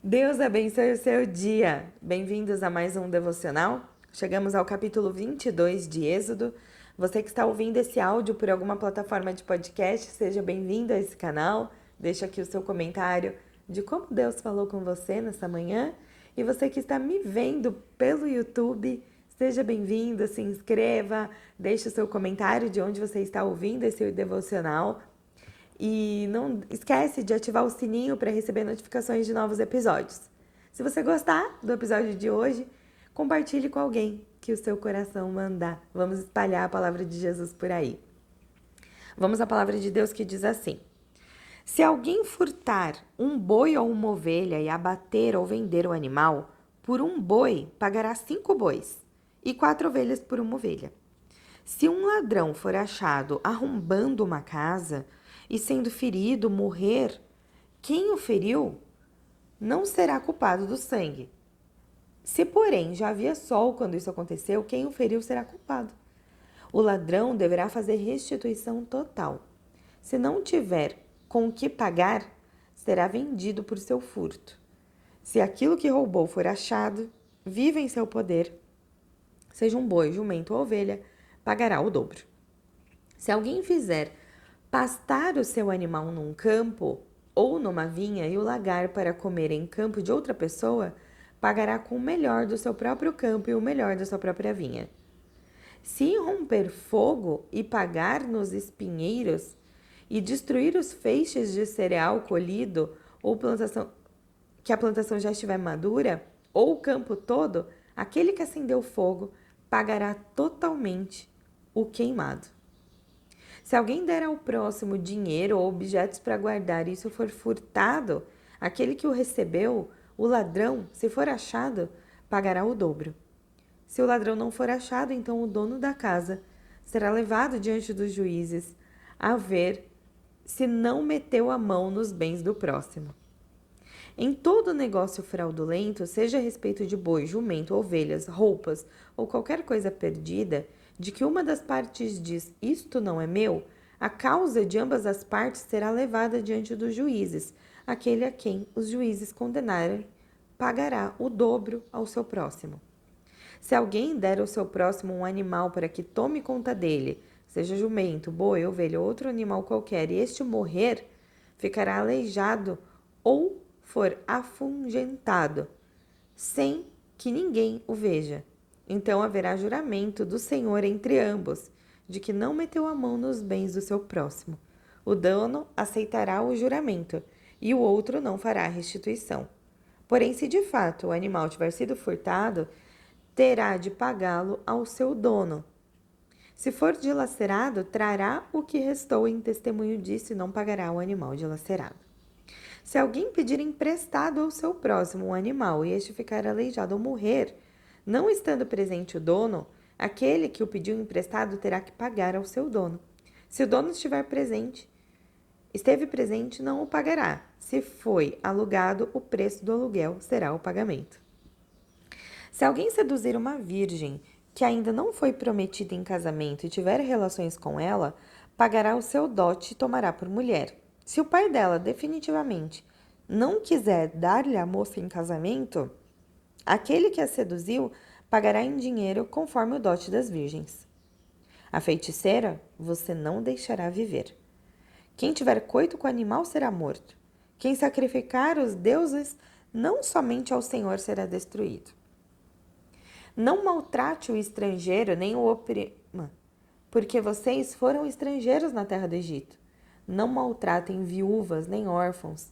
Deus abençoe o seu dia. Bem-vindos a mais um devocional. Chegamos ao capítulo 22 de Êxodo. Você que está ouvindo esse áudio por alguma plataforma de podcast, seja bem-vindo a esse canal. Deixa aqui o seu comentário de como Deus falou com você nessa manhã. E você que está me vendo pelo YouTube, seja bem-vindo, se inscreva, deixe o seu comentário de onde você está ouvindo esse devocional. E não esquece de ativar o sininho para receber notificações de novos episódios. Se você gostar do episódio de hoje, compartilhe com alguém que o seu coração mandar. Vamos espalhar a palavra de Jesus por aí. Vamos à palavra de Deus que diz assim: Se alguém furtar um boi ou uma ovelha e abater ou vender o animal, por um boi pagará 5 bois e 4 ovelhas por uma ovelha. Se um ladrão for achado arrombando uma casa e sendo ferido morrer, quem o feriu não será culpado do sangue. Se, porém, já havia sol quando isso aconteceu, quem o feriu será culpado. O ladrão deverá fazer restituição total. Se não tiver com o que pagar, será vendido por seu furto. Se aquilo que roubou for achado, vive em seu poder, seja um boi, jumento ou ovelha, pagará o dobro. Se alguém fizer pastar o seu animal num campo ou numa vinha e o largar para comer em campo de outra pessoa, pagará com o melhor do seu próprio campo e o melhor da sua própria vinha. Se romper fogo e pagar nos espinheiros e destruir os feixes de cereal colhido ou que a plantação já estiver madura, ou o campo todo, aquele que acendeu o fogo pagará totalmente o queimado. Se alguém der ao próximo dinheiro ou objetos para guardar e isso for furtado, aquele que o recebeu, o ladrão, se for achado, pagará o dobro. Se o ladrão não for achado, então o dono da casa será levado diante dos juízes a ver se não meteu a mão nos bens do próximo. Em todo negócio fraudulento, seja a respeito de boi, jumento, ovelhas, roupas ou qualquer coisa perdida, de que uma das partes diz isto não é meu, a causa de ambas as partes será levada diante dos juízes. Aquele a quem os juízes condenarem pagará o dobro ao seu próximo. Se alguém der ao seu próximo um animal para que tome conta dele, seja jumento, boi, ovelha ou outro animal qualquer, e este morrer, ficará aleijado ou for afugentado, sem que ninguém o veja. Então haverá juramento do Senhor entre ambos, de que não meteu a mão nos bens do seu próximo. O dono aceitará o juramento, e o outro não fará restituição. Porém, se de fato o animal tiver sido furtado, terá de pagá-lo ao seu dono. Se for dilacerado, trará o que restou em testemunho disso e não pagará o animal dilacerado. Se alguém pedir emprestado ao seu próximo um animal e este ficar aleijado ou morrer, não estando presente o dono, aquele que o pediu emprestado terá que pagar ao seu dono. Se o dono esteve presente, não o pagará. Se foi alugado, o preço do aluguel será o pagamento. Se alguém seduzir uma virgem que ainda não foi prometida em casamento e tiver relações com ela, pagará o seu dote e tomará por mulher. Se o pai dela definitivamente não quiser dar-lhe a moça em casamento, aquele que a seduziu pagará em dinheiro conforme o dote das virgens. A feiticeira você não deixará viver. Quem tiver coito com o animal será morto. Quem sacrificar os deuses, não somente ao Senhor será destruído. Não maltrate o estrangeiro nem o oprima, porque vocês foram estrangeiros na terra do Egito. Não maltratem viúvas nem órfãos.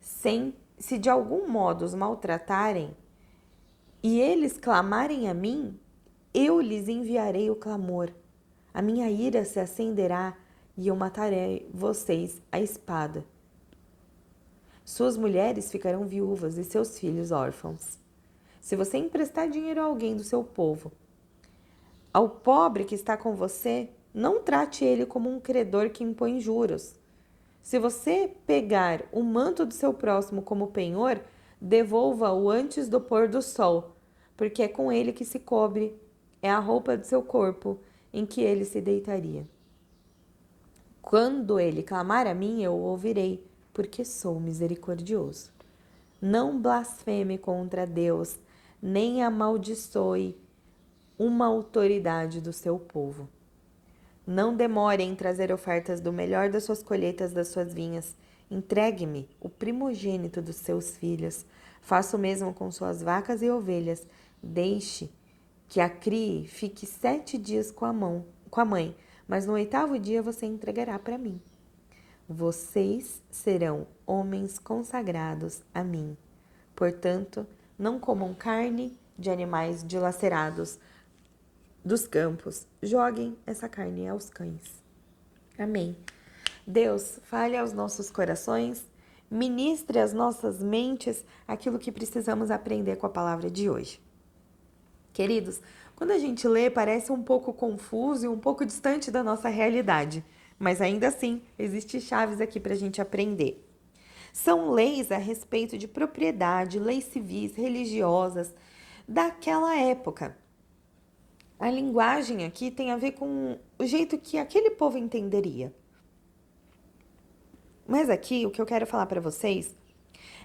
Se de algum modo os maltratarem e eles clamarem a mim, eu lhes enviarei o clamor. A minha ira se acenderá e eu matarei vocês à espada. Suas mulheres ficarão viúvas e seus filhos órfãos. Se você emprestar dinheiro a alguém do seu povo, ao pobre que está com você, não trate ele como um credor que impõe juros. Se você pegar o manto do seu próximo como penhor, devolva-o antes do pôr do sol, porque é com ele que se cobre, é a roupa do seu corpo em que ele se deitaria. Quando ele clamar a mim, eu o ouvirei, porque sou misericordioso. Não blasfeme contra Deus, nem amaldiçoe uma autoridade do seu povo. Não demore em trazer ofertas do melhor das suas colheitas das suas vinhas. Entregue-me o primogênito dos seus filhos. Faça o mesmo com suas vacas e ovelhas. Deixe que a crie fique 7 dias com a mãe, mas no 8º dia você entregará para mim. Vocês serão homens consagrados a mim. Portanto, não comam carne de animais dilacerados dos campos. Joguem essa carne aos cães. Amém. Deus, fale aos nossos corações, ministre às nossas mentes aquilo que precisamos aprender com a palavra de hoje. Queridos, quando a gente lê, parece um pouco confuso e um pouco distante da nossa realidade, mas ainda assim, existem chaves aqui para a gente aprender. São leis a respeito de propriedade, leis civis, religiosas daquela época. A linguagem aqui tem a ver com o jeito que aquele povo entenderia. Mas aqui o que eu quero falar para vocês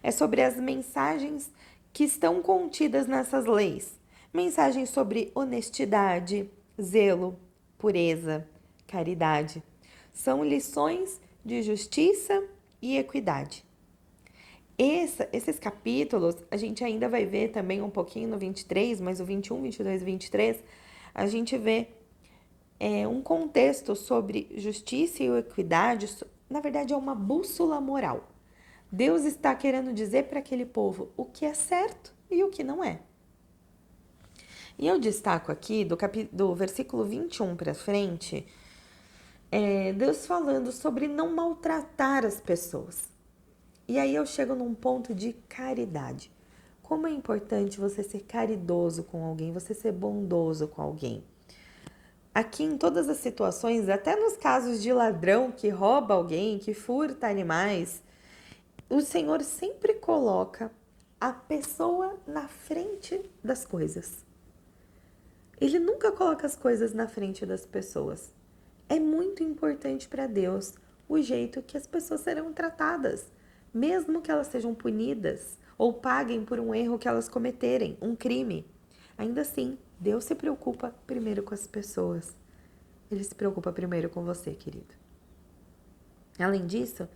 é sobre as mensagens que estão contidas nessas leis. Mensagens sobre honestidade, zelo, pureza, caridade. São lições de justiça e equidade. Esses capítulos a gente ainda vai ver também um pouquinho no 23, mas o 21, 22 e 23, a gente vê um contexto sobre justiça e equidade. Na verdade, é uma bússola moral. Deus está querendo dizer para aquele povo o que é certo e o que não é. E eu destaco aqui, do versículo 21 para frente, Deus falando sobre não maltratar as pessoas. E aí eu chego num ponto de caridade. Como é importante você ser caridoso com alguém, você ser bondoso com alguém. Aqui em todas as situações, até nos casos de ladrão que rouba alguém, que furta animais, o Senhor sempre coloca a pessoa na frente das coisas. Ele nunca coloca as coisas na frente das pessoas. É muito importante para Deus o jeito que as pessoas serão tratadas, mesmo que elas sejam punidas ou paguem por um erro que elas cometerem, um crime. Ainda assim, Deus se preocupa primeiro com as pessoas. Ele se preocupa primeiro com você, querido. Além disso,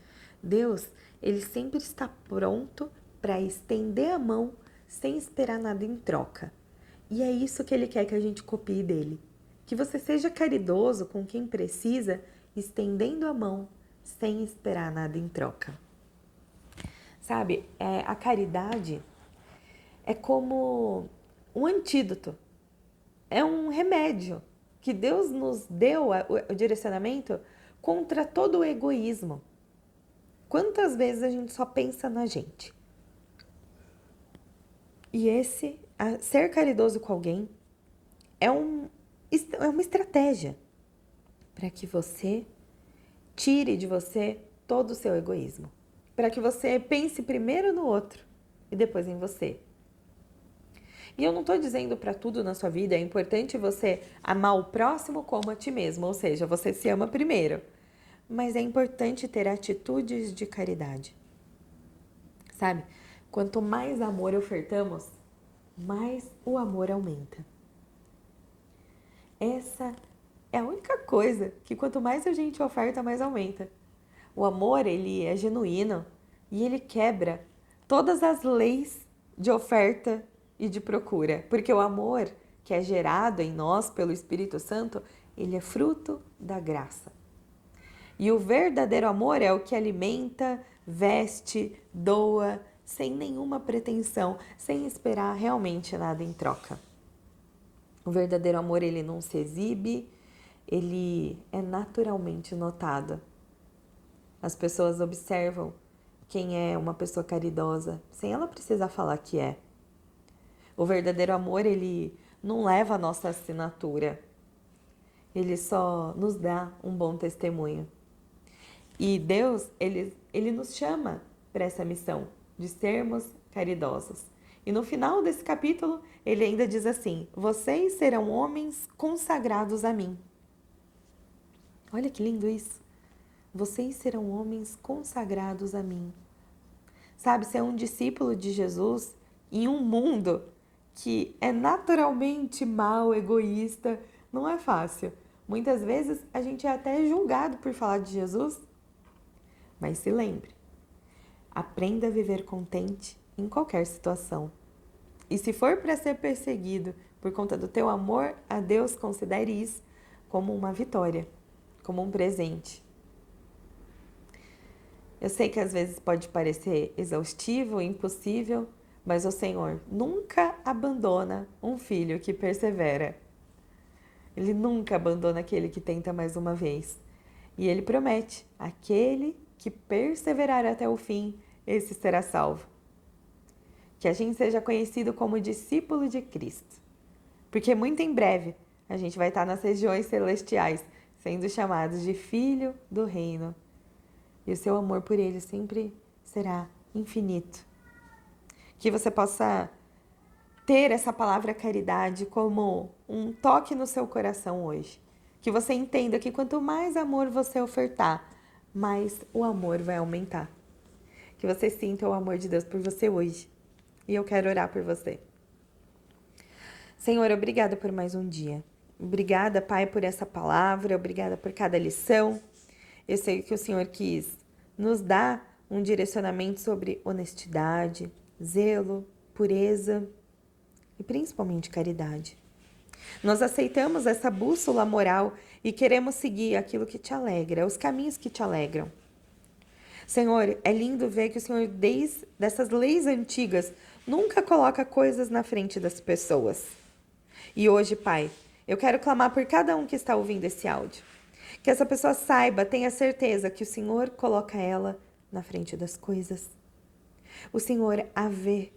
Deus, ele sempre está pronto para estender a mão sem esperar nada em troca. E é isso que ele quer que a gente copie dele. Que você seja caridoso com quem precisa, estendendo a mão sem esperar nada em troca. Sabe, a caridade é como um antídoto. É um remédio que Deus nos deu o direcionamento contra todo o egoísmo. Quantas vezes a gente só pensa na gente? E ser caridoso com alguém é uma estratégia para que você tire de você todo o seu egoísmo. Para que você pense primeiro no outro e depois em você. E eu não estou dizendo para tudo na sua vida, é importante você amar o próximo como a ti mesmo, ou seja, você se ama primeiro. Mas é importante ter atitudes de caridade. Sabe? Quanto mais amor ofertamos, mais o amor aumenta. Essa é a única coisa que quanto mais a gente oferta, mais aumenta. O amor, ele é genuíno e ele quebra todas as leis de oferta e de procura. Porque o amor que é gerado em nós pelo Espírito Santo, ele é fruto da graça. E o verdadeiro amor é o que alimenta, veste, doa, sem nenhuma pretensão, sem esperar realmente nada em troca. O verdadeiro amor, ele não se exibe, ele é naturalmente notado. As pessoas observam quem é uma pessoa caridosa, sem ela precisar falar que é. O verdadeiro amor, ele não leva a nossa assinatura. Ele só nos dá um bom testemunho. E Deus, ele nos chama para essa missão de sermos caridosos. E no final desse capítulo, ele ainda diz assim: vocês serão homens consagrados a mim. Olha que lindo isso. Vocês serão homens consagrados a mim. Sabe, ser um discípulo de Jesus em um mundo que é naturalmente mau, egoísta, não é fácil. Muitas vezes a gente é até julgado por falar de Jesus, mas se lembre, aprenda a viver contente em qualquer situação. E se for para ser perseguido por conta do teu amor a Deus, considere isso como uma vitória, como um presente. Eu sei que às vezes pode parecer exaustivo, impossível, mas o Senhor nunca abandona um filho que persevera. Ele nunca abandona aquele que tenta mais uma vez. E ele promete: aquele que perseverar até o fim, esse será salvo. Que a gente seja conhecido como discípulo de Cristo. Porque muito em breve a gente vai estar nas regiões celestiais, sendo chamados de filho do reino. E o seu amor por ele sempre será infinito. Que você possa ter essa palavra caridade como um toque no seu coração hoje. Que você entenda que quanto mais amor você ofertar, mais o amor vai aumentar. Que você sinta o amor de Deus por você hoje. E eu quero orar por você. Senhor, obrigada por mais um dia. Obrigada, Pai, por essa palavra. Obrigada por cada lição. Eu sei que o Senhor quis nos dar um direcionamento sobre honestidade, zelo, pureza e principalmente caridade. Nós aceitamos essa bússola moral e queremos seguir aquilo que te alegra, os caminhos que te alegram. Senhor, é lindo ver que o Senhor, desde dessas leis antigas, nunca coloca coisas na frente das pessoas. E hoje, Pai, eu quero clamar por cada um que está ouvindo esse áudio. Que essa pessoa saiba, tenha certeza que o Senhor coloca ela na frente das coisas. O Senhor a vê.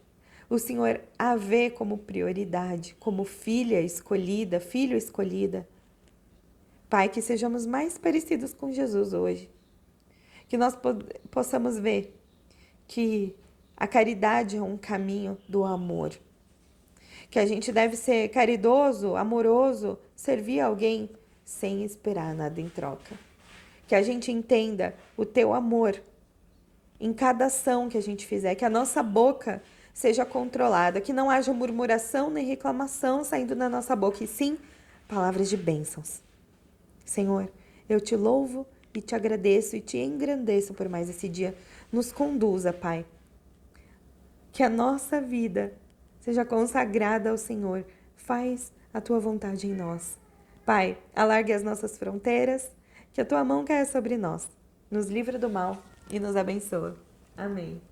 O Senhor a vê como prioridade, como filha escolhida, filho escolhida. Pai, que sejamos mais parecidos com Jesus hoje. Que nós possamos ver que a caridade é um caminho do amor. Que a gente deve ser caridoso, amoroso, servir alguém sem esperar nada em troca. Que a gente entenda o teu amor em cada ação que a gente fizer, que a nossa boca seja controlada, que não haja murmuração nem reclamação saindo da nossa boca, e sim palavras de bênçãos. Senhor, eu te louvo e te agradeço e te engrandeço por mais esse dia. Nos conduza, Pai. Que a nossa vida seja consagrada ao Senhor. Faz a tua vontade em nós. Pai, alargue as nossas fronteiras, que a tua mão caia sobre nós. Nos livra do mal e nos abençoa. Amém.